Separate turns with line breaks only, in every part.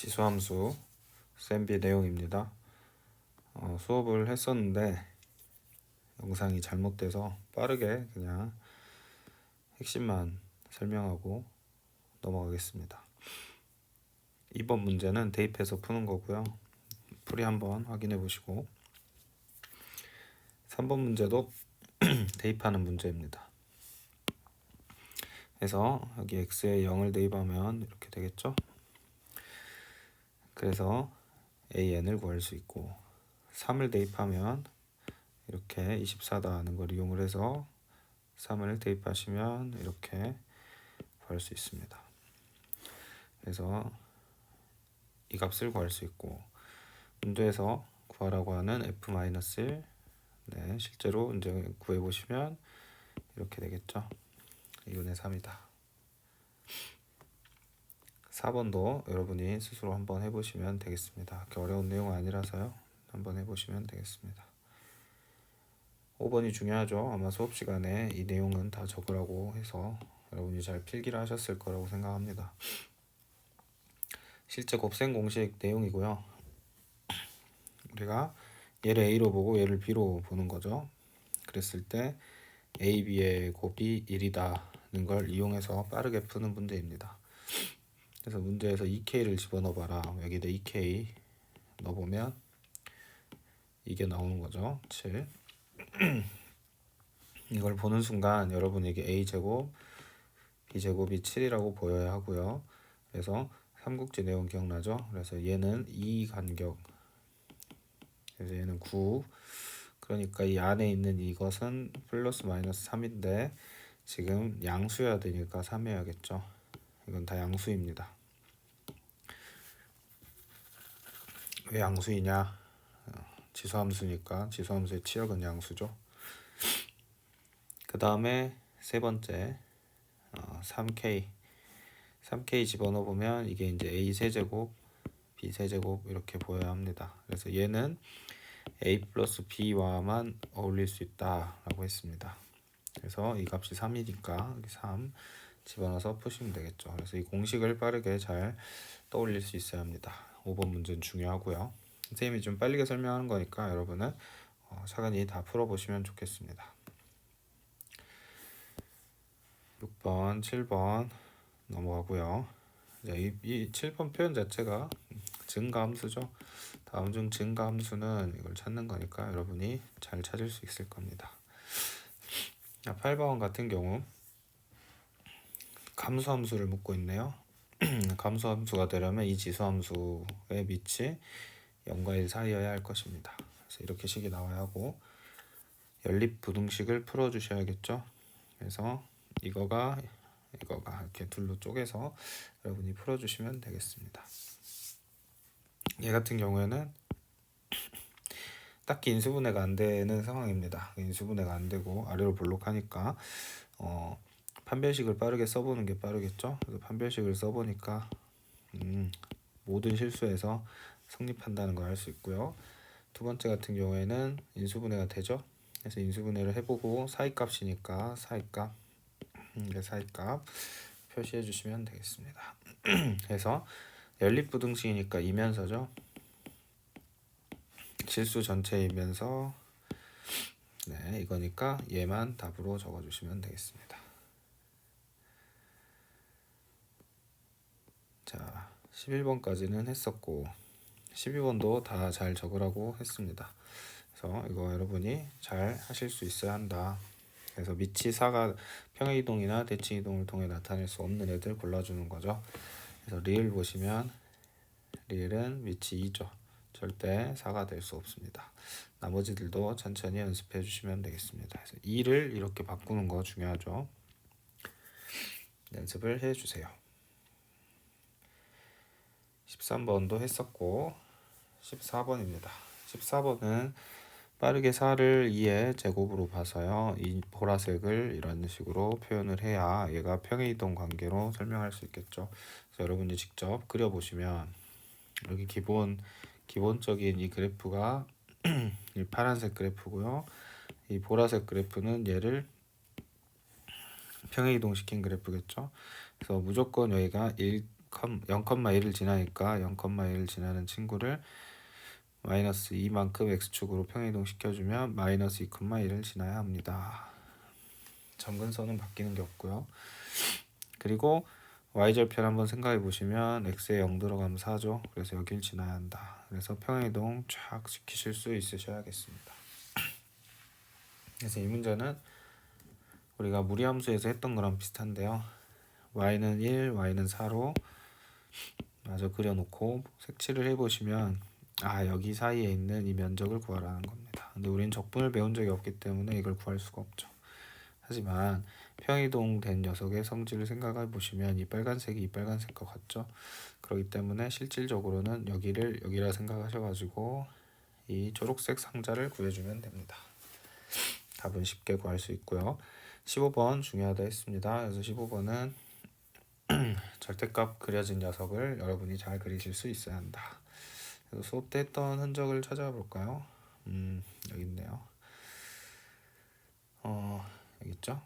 지수함수 쌤비 내용입니다. 수업을 했었는데 영상이 잘못돼서 빠르게 그냥 핵심만 설명하고 넘어가겠습니다. 2번 문제는 대입해서 푸는 거고요. 풀이 한번 확인해 보시고 3번 문제도 대입하는 문제입니다. 그래서 여기 x에 0을 대입하면 이렇게 되겠죠. 그래서 an을 구할 수 있고 3을 대입하면 이렇게 24다 하는 걸 이용을 해서 3을 대입하시면 이렇게 구할 수 있습니다. 그래서 이 값을 구할 수 있고 문제에서 구하라고 하는 f-1 실제로 이제 구해보시면 이렇게 되겠죠. 2분의 3이다. 4번도 여러분이 스스로 한번 해보시면 되겠습니다. 그렇게 어려운 내용은 아니라서요. 한번 해보시면 되겠습니다. 5번이 중요하죠. 아마 수업 시간에 이 내용은 다 적으라고 해서 여러분이 잘 필기를 하셨을 거라고 생각합니다. 실제 곱셈 공식 내용이고요. 우리가 얘를 A로 보고 얘를 B로 보는 거죠. 그랬을 때 A, B의 곱이 1이다는 걸 이용해서 빠르게 푸는 문제입니다. 그래서 문제에서 2K를 집어넣어봐라. 여기다 2K 넣어보면 이게 나오는 거죠. 7. 이걸 보는 순간 여러분에게 A제곱, B제곱이 7이라고 보여야 하고요. 그래서 삼국지 내용 기억나죠? 그래서 얘는 2 간격, 그래서 얘는 9. 그러니까 이 안에 있는 이것은 플러스 마이너스 3인데 지금 양수여야 되니까 3 해야겠죠. 이건 다 양수입니다. 왜 양수이냐? 지수함수니까 지수함수의 치역은 양수죠. 그 다음에 세 번째 3K 3K 집어넣어 보면 이게 이제 A 세제곱 B 세제곱 이렇게 보여야 합니다. 그래서 얘는 A 플러스 B와만 어울릴 수 있다 라고 했습니다. 그래서 이 값이 3이니까 3 집어넣어서 푸시면 되겠죠. 그래서 이 공식을 빠르게 잘 떠올릴 수 있어야 합니다. 5번 문제는 중요하고요. 선생님이 좀 빨리 설명하는 거니까 여러분은 차근히 다 풀어보시면 좋겠습니다. 6번, 7번 넘어가고요. 이 7번 표현 자체가 증가함수죠. 다음 중 증가함수는 이걸 찾는 거니까 여러분이 잘 찾을 수 있을 겁니다. 8번 같은 경우 감수함수를 묻고 있네요. 감수함수가 되려면 이 지수함수의 밑이 0과 1 사이여야 할 것입니다. 그래서 이렇게 식이 나와야 하고 연립부등식을 풀어주셔야겠죠. 그래서 이거가 이렇게 둘로 쪼개서 여러분이 풀어주시면 되겠습니다. 얘 같은 경우에는 딱히 인수분해가 안 되는 상황입니다. 인수분해가 안 되고 아래로 볼록하니까 판별식을 빠르게 써보는 게 빠르겠죠. 그래서 판별식을 써보니까 모든 실수에서 성립한다는 걸 알 수 있고요. 두 번째 같은 경우에는 인수분해가 되죠. 그래서 인수분해를 해보고 사이값이니까 사이값 표시해 주시면 되겠습니다. 그래서 연립부등식이니까 이면서죠. 실수 전체이면서 이거니까 얘만 답으로 적어주시면 되겠습니다. 자, 11번까지는 했었고 12번도 다 잘 적으라고 했습니다. 그래서 이거 여러분이 잘 하실 수 있어야 한다. 그래서 밑이 4가 평행이동이나 대칭이동을 통해 나타낼 수 없는 애들 골라주는 거죠. 그래서 리을 보시면 리을은 밑이 2죠. 절대 4가 될 수 없습니다. 나머지들도 천천히 연습해 주시면 되겠습니다. 그래서 2를 이렇게 바꾸는 거 중요하죠. 연습을 해 주세요. 13번도 했었고 14번입니다. 14번은 빠르게 4를 2의 제곱으로 봐서요. 이 보라색을 이런 식으로 표현을 해야 얘가 평행이동 관계로 설명할 수 있겠죠. 그래서 여러분이 직접 그려보시면 여기 기본적인 이 그래프가 이 파란색 그래프고요. 이 보라색 그래프는 얘를 평행이동 시킨 그래프겠죠. 그래서 무조건 여기가 0,1을 지나니까 0,1을 지나는 친구를 마이너스 2만큼 x축으로 평행이동 시켜주면 마이너스 2,1을 지나야 합니다. 점근선은 바뀌는 게 없고요. 그리고 y절편 한번 생각해 보시면 x에 0 들어가면 4죠. 그래서 여길 지나야 한다. 그래서 평행이동 쫙 시키실 수 있으셔야겠습니다. 그래서 이 문제는 우리가 무리함수에서 했던 거랑 비슷한데요. y는 1, y는 4로 마저 그려놓고 색칠을 해보시면 여기 사이에 있는 이 면적을 구하라는 겁니다. 근데 우리는 적분을 배운 적이 없기 때문에 이걸 구할 수가 없죠. 하지만 평이동 된 녀석의 성질을 생각해 보시면 이 빨간색이 이 빨간색과 같죠. 그렇기 때문에 실질적으로는 여기를 여기라 생각하셔가지고 이 초록색 상자를 구해주면 됩니다. 답은 쉽게 구할 수 있고요. 15번 중요하다 했습니다. 그래서 15번은 절대값 그려진 녀석을 여러분이 잘 그리실 수 있어야 한다. 그래서 수업 때 했던 흔적을 찾아볼까요? 여기 있네요. 여기 있죠?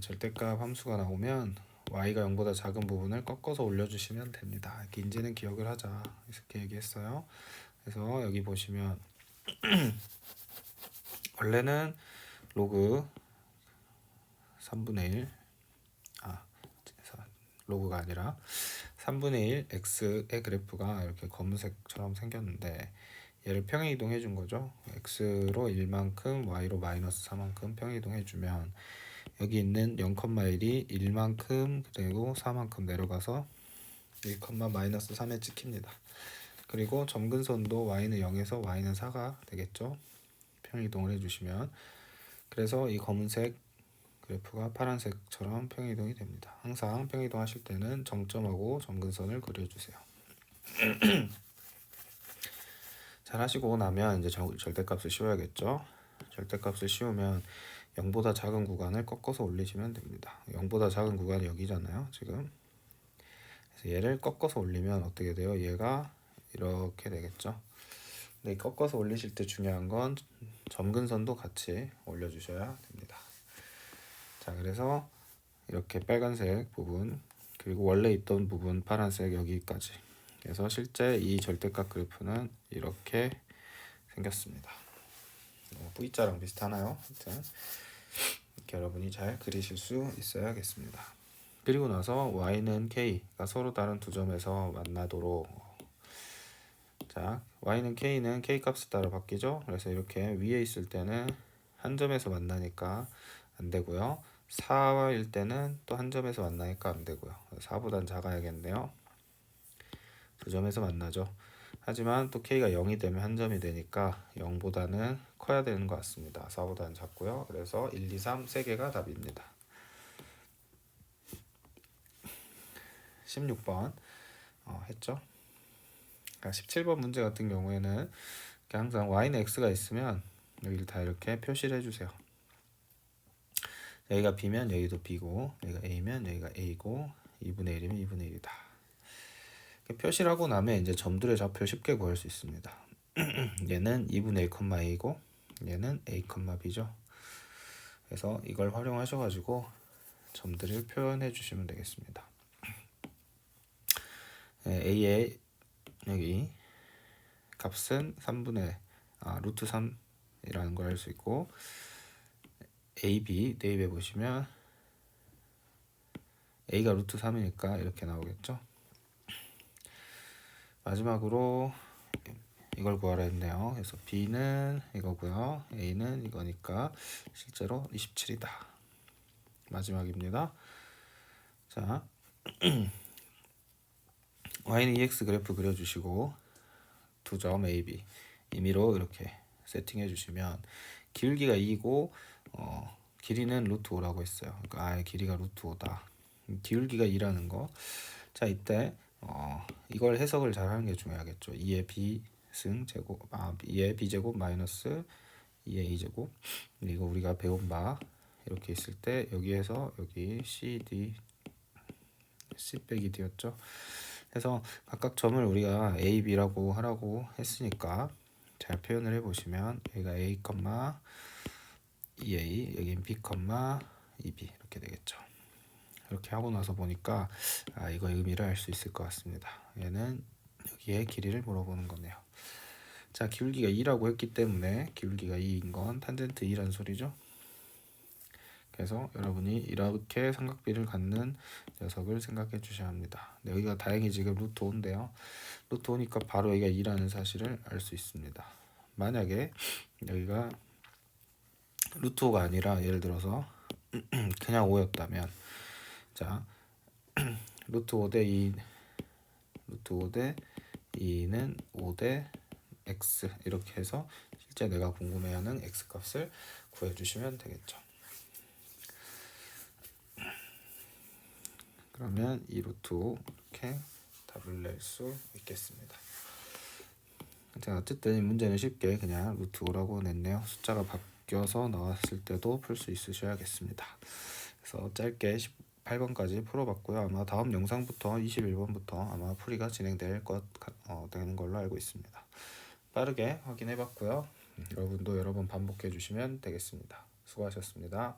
절대값 함수가 나오면 y가 0보다 작은 부분을 꺾어서 올려주시면 됩니다. 이렇게 인지는 기억을 하자 이렇게 얘기했어요. 그래서 여기 보시면 원래는 로그 3분의 1 로그가 아니라 3분의 1 x의 그래프가 이렇게 검은색처럼 생겼는데 얘를 평행이동해 준 거죠. x로 1만큼 y로 마이너스 4만큼 평행이동해 주면 여기 있는 0,1이 1만큼 그리고 4만큼 내려가서 1, 마이너스 3에 찍힙니다. 그리고 점근선도 y는 0에서 y는 4가 되겠죠. 평행이동을 해주시면 그래서 이 검은색 그래프가 파란색처럼 평행이동이 됩니다. 항상 평행이동 하실 때는 정점하고 점근선을 그려주세요. 잘 하시고 나면 이제 절대값을 씌워야겠죠. 절대값을 씌우면 0보다 작은 구간을 꺾어서 올리시면 됩니다. 0보다 작은 구간이 여기잖아요. 지금. 그래서 얘를 꺾어서 올리면 어떻게 돼요? 얘가 이렇게 되겠죠. 근데 꺾어서 올리실 때 중요한 건 점근선도 같이 올려주셔야 됩니다. 자, 그래서 이렇게 빨간색 부분 그리고 원래 있던 부분 파란색 여기까지. 그래서 실제 이 절대값 그래프는 이렇게 생겼습니다. V자랑 비슷하나요? 하여튼 이렇게 여러분이 잘 그리실 수 있어야겠습니다. 그리고 나서 y는 k가 서로 다른 두 점에서 만나도록 자, y는 k는 k 값에 따라 바뀌죠. 그래서 이렇게 위에 있을 때는 한 점에서 만나니까 안 되고요. 4일 때는 또 한 점에서 만나니까 안 되고요. 4보단 작아야겠네요. 두 점에서 만나죠. 하지만 또 k가 0이 되면 한 점이 되니까 0보다는 커야 되는 것 같습니다. 4보다는 작고요. 그래서 1, 2, 3 세 개가 답입니다. 16번 했죠. 그러니까 17번 문제 같은 경우에는 항상 y는 x가 있으면 여기를 다 이렇게 표시를 해주세요. 여기가 b면 여기도 b고 여기가 a면 여기가 a고 2분의 1이면 2분의 1이다. 표시를 하고 나면 이제 점들의 좌표를 쉽게 구할 수 있습니다. 얘는 2분의 1, a고 얘는 a, b죠. 그래서 이걸 활용하셔가지고 점들을 표현해 주시면 되겠습니다. a의 여기 값은 3분의 루트 3이라는 걸 알 수 있고 ab 대입해 보시면 a가 루트 3이니까 이렇게 나오겠죠. 마지막으로 이걸 구하라 했네요. 그래서 b는 이거고요. a는 이거니까 실제로 27이다. 마지막입니다. 자, y는 ex 그래프 그려주시고 두 점 a, b 임의로 이렇게 세팅해 주시면 기울기가 2고 길이는 루트 5라고 했어요. 그러니까 길이가 루트 5다. 기울기가 2라는 거. 자, 이때 이걸 해석을 잘 하는 게 중요하겠죠. 2의 b승 제곱 2의 b제곱 마이너스 2의 a제곱. 이거 우리가 배운 바 이렇게 있을 때 여기에서 여기 cd c 빼기 d였죠. 그래서 각각 점을 우리가 a, b라고 하라고 했으니까 잘 표현을 해보시면 여기가 a, 2a 여긴 b, 2b 이렇게 되겠죠. 이렇게 하고 나서 보니까 이거의 의미를 알 수 있을 것 같습니다. 얘는 여기에 길이를 물어보는 거네요. 자, 기울기가 2라고 했기 때문에 기울기가 2인 건 탄젠트 2란 소리죠. 그래서 여러분이 이렇게 삼각비를 갖는 녀석을 생각해 주셔야 합니다. 네, 여기가 다행히 지금 루트 5인데요. 루트 5니까 바로 여기가 2라는 사실을 알 수 있습니다. 만약에 여기가 루트 5가 아니라 예를 들어서 그냥 5였다면, 자, 루트 5 대 2, 루트 5 대 2는 5 대 x 이렇게 해서 실제 내가 궁금해하는 x 값을 구해주시면 되겠죠. 그러면 이 루트 5 이렇게 답을 낼 수 있겠습니다. 자, 어쨌든 이 문제는 쉽게 그냥 루트 5라고 냈네요. 숫자가 바뀌어서 나왔을 때도 풀 수 있으셔야겠습니다. 그래서 짧게 18번까지 풀어봤고요. 아마 다음 영상부터 21번부터 아마 풀이가 진행될 되는 걸로 알고 있습니다. 빠르게 확인해봤고요. 여러분도 여러 번 반복해 주시면 되겠습니다. 수고하셨습니다.